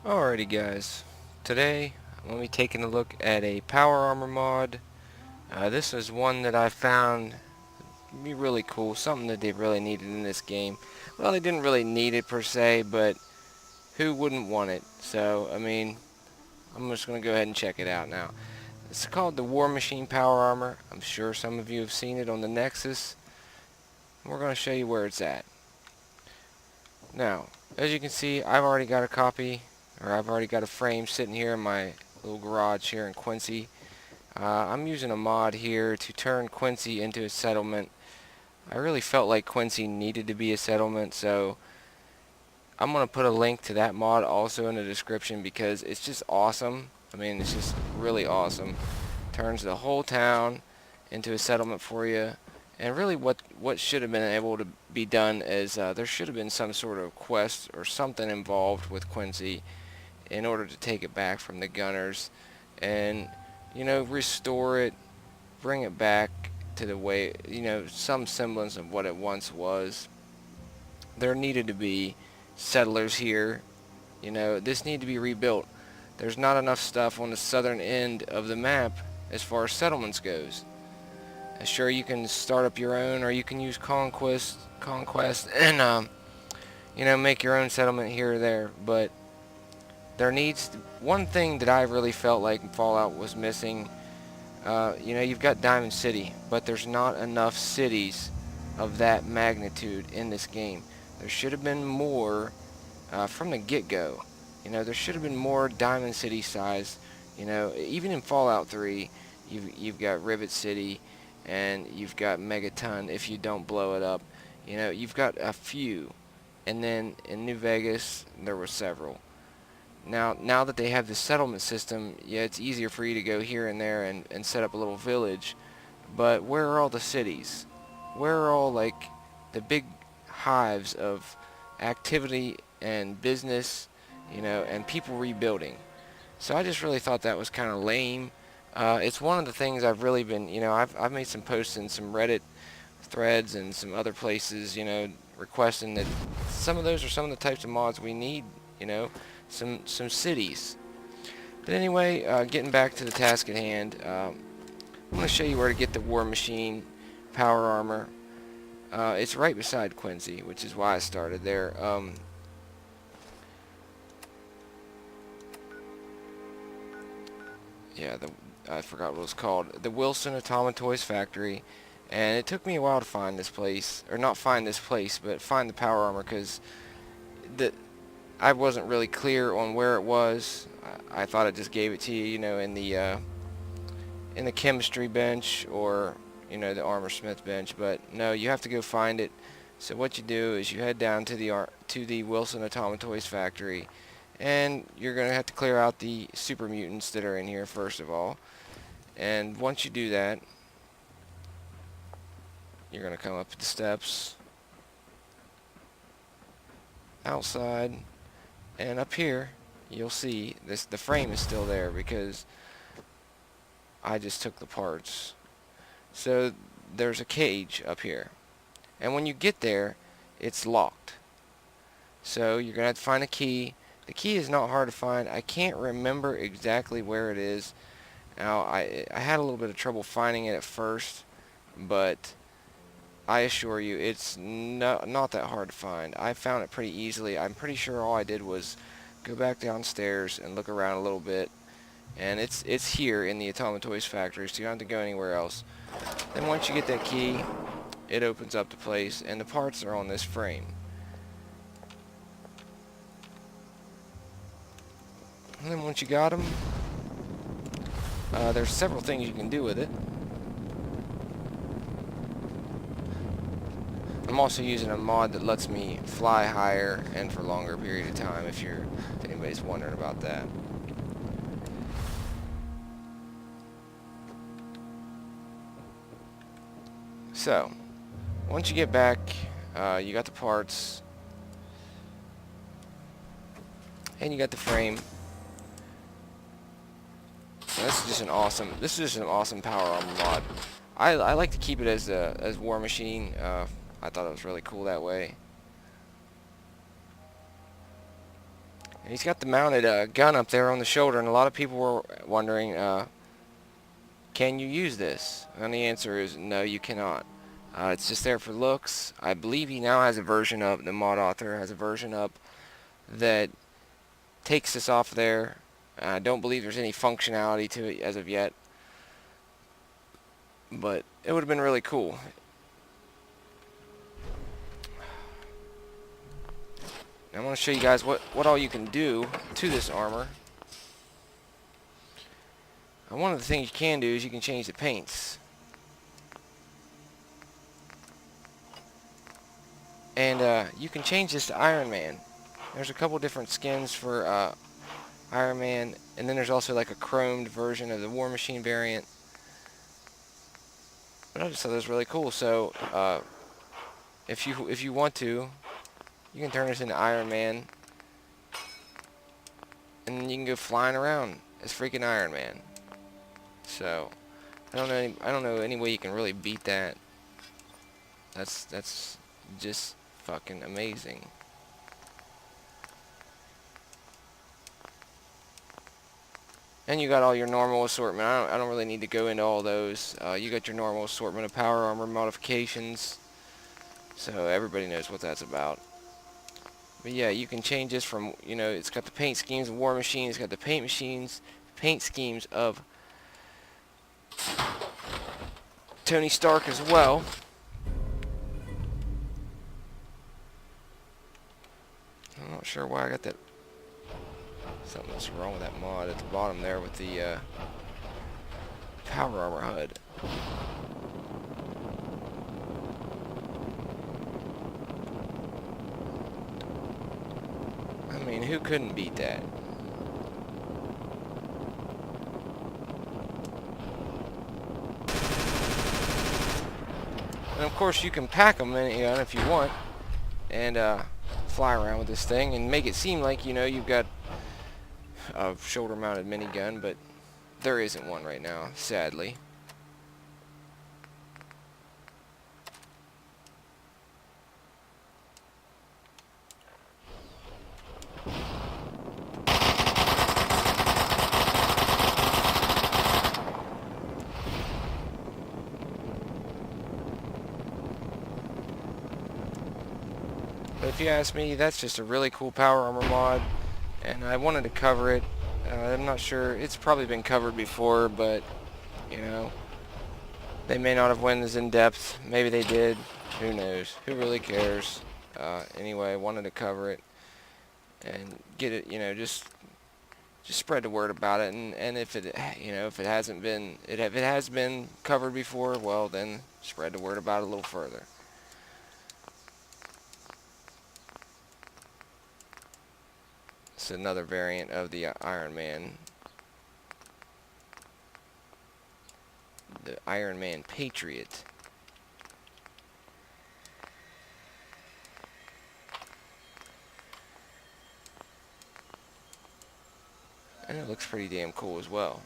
Alrighty guys, today I'm going to be taking a look at a power armor mod. This is one that I found to be really cool, something that they really needed in this game. Well, they didn't really need it per se, but who wouldn't want it? So, I mean, I'm just going to go ahead and check it out now. It's called the War Machine Power Armor. I'm sure some of you have seen it on the Nexus. We're going to show you where it's at. Now, as you can see, I've already got a copy, or I've already got a frame sitting here in my little garage here in Quincy. I'm using a mod here to turn Quincy into a settlement. I really felt like Quincy needed to be a settlement, so I'm going to put a link to that mod also in the description because it's just awesome. I mean, it's just really awesome. Turns the whole town into a settlement for you. And really what should have been able to be done is there should have been some sort of quest or something involved with Quincy in order to take it back from the gunners and, you know, restore it, bring it back to the way, you know, some semblance of what it once was. There needed to be settlers here. You know, this needed to be rebuilt. There's not enough stuff on the southern end of the map as far as settlements goes. Sure, you can start up your own, or you can use conquest and you know, make your own settlement here or there, but there needs one thing that I really felt like Fallout was missing. You know, you've got Diamond City, but there's not enough cities of that magnitude in this game. There should have been more from the get-go. You know, there should have been more Diamond City size. You know, even in Fallout 3, you've got Rivet City, and you've got Megaton if you don't blow it up. You know, you've got a few, and then in New Vegas there were several. Now that they have the settlement system, yeah, it's easier for you to go here and there and set up a little village. But where are all the cities? Where are all, like, the big hives of activity and business, you know, and people rebuilding? So I just really thought that was kind of lame. It's one of the things I've really been, you know, I've made some posts in some Reddit threads and some other places, you know, requesting that some of those are some of the types of mods we need, you know, some cities. But anyway, getting back to the task at hand, I'm going to show you where to get the War Machine Power Armor. It's right beside Quincy, which is why I started there. Yeah, I forgot what it was called. The Wilson Atomic Toys Factory. And it took me a while to find this place, or not find this place, but find the power armor, because I wasn't really clear on where it was. I thought it just gave it to you, you know, in the chemistry bench, or, you know, the armor smith bench. But no, you have to go find it. So what you do is you head down to the Wilson Atomic Toys Factory, and you're gonna have to clear out the super mutants that are in here first of all. And once you do that, you're going to come up the steps, outside, and up here you'll see the frame is still there because I just took the parts. So there's a cage up here, and when you get there, it's locked. So you're going to have to find a key. The key is not hard to find. I can't remember exactly where it is. Now, I had a little bit of trouble finding it at first, but I assure you, it's not that hard to find. I found it pretty easily. I'm pretty sure all I did was go back downstairs and look around a little bit. And it's here in the Atomic Toys Factory, so you don't have to go anywhere else. Then once you get that key, it opens up the place, and the parts are on this frame. And then once you got them, there's several things you can do with it. I'm also using a mod that lets me fly higher and for a longer period of time, if anybody's wondering about that. So, once you get back, you got the parts, and you got the frame. And this is just an awesome power armor mod. I like to keep it as War Machine. I thought it was really cool that way. He's got the mounted gun up there on the shoulder, and a lot of people were wondering, can you use this? And the answer is no, you cannot. It's just there for looks. I believe he now has a version up, the mod author has a version up that takes this off there. I don't believe there's any functionality to it as of yet, but it would have been really cool. Now I want to show you guys what all you can do to this armor. And one of the things you can do is you can change the paints. And you can change this to Iron Man. There's a couple different skins for Iron Man, and then there's also like a chromed version of the War Machine variant. But I just thought that was really cool. So if you want to, you can turn this into Iron Man, and then you can go flying around as freaking Iron Man. So I don't know any way you can really beat that. That's just fucking amazing. And you got all your normal assortment. I don't really need to go into all those. You got your normal assortment of power armor modifications, so everybody knows what that's about. But yeah, you can change this from, you know, it's got the paint schemes of War Machine, it's got the paint schemes of Tony Stark as well. I'm not sure why I got that. Something's wrong with that mod at the bottom there with the power armor HUD. I mean, who couldn't beat that? And of course you can pack them in, you know, if you want, and fly around with this thing and make it seem like, you know, you've got a shoulder-mounted minigun, but there isn't one right now, sadly. But if you ask me, that's just a really cool power armor mod, and I wanted to cover it. I'm not sure, it's probably been covered before, but, you know, they may not have went as in depth. Maybe they did. Who knows? Who really cares? Anyway, I wanted to cover it and get it, you know, just spread the word about it. And if it, you know, if it hasn't been, if it has been covered before, well, then spread the word about it a little further. It's another variant of the Iron Man. The Ironman Patriot. And it looks pretty damn cool as well.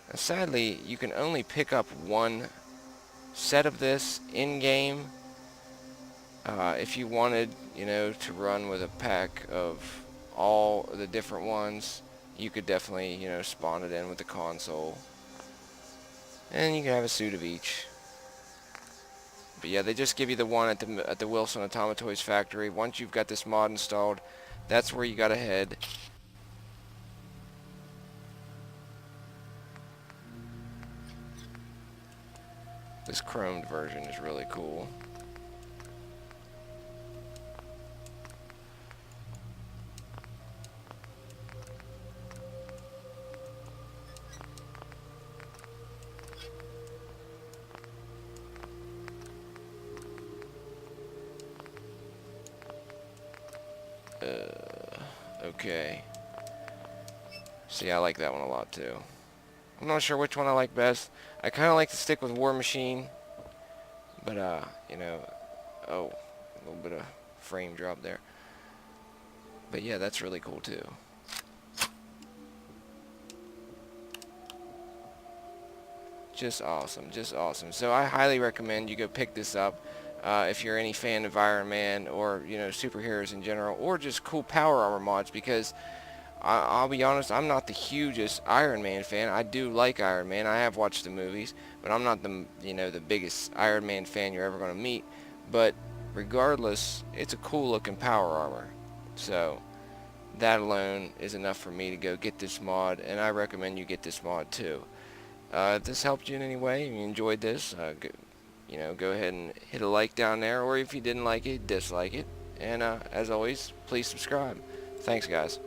Now, sadly, you can only pick up one set of this in-game. If you wanted, you know, to run with a pack of all the different ones, you could definitely, you know, spawn it in with the console. And you can have a suit of each. But yeah, they just give you the one at the Wilson Automa Toys factory. Once you've got this mod installed, that's where you gotta head. This chromed version is really cool. Okay. See, I like that one a lot too. I'm not sure which one I like best. I kind of like to stick with War Machine, but you know, oh, a little bit of frame drop there. But yeah, that's really cool too. Just awesome, just awesome. So I highly recommend you go pick this up. if you're any fan of Iron Man or, you know, superheroes in general, or just cool power armor mods, because I'll be honest, I'm not the hugest Iron Man fan. I do like Iron Man. I have watched the movies, but I'm not the, you know, the biggest Iron Man fan you're ever going to meet. But regardless, it's a cool looking power armor. So that alone is enough for me to go get this mod, and I recommend you get this mod too. If this helped you in any way, and you enjoyed this, you know, go ahead and hit a like down there, or if you didn't like it, dislike it. And as always, please subscribe. Thanks, guys.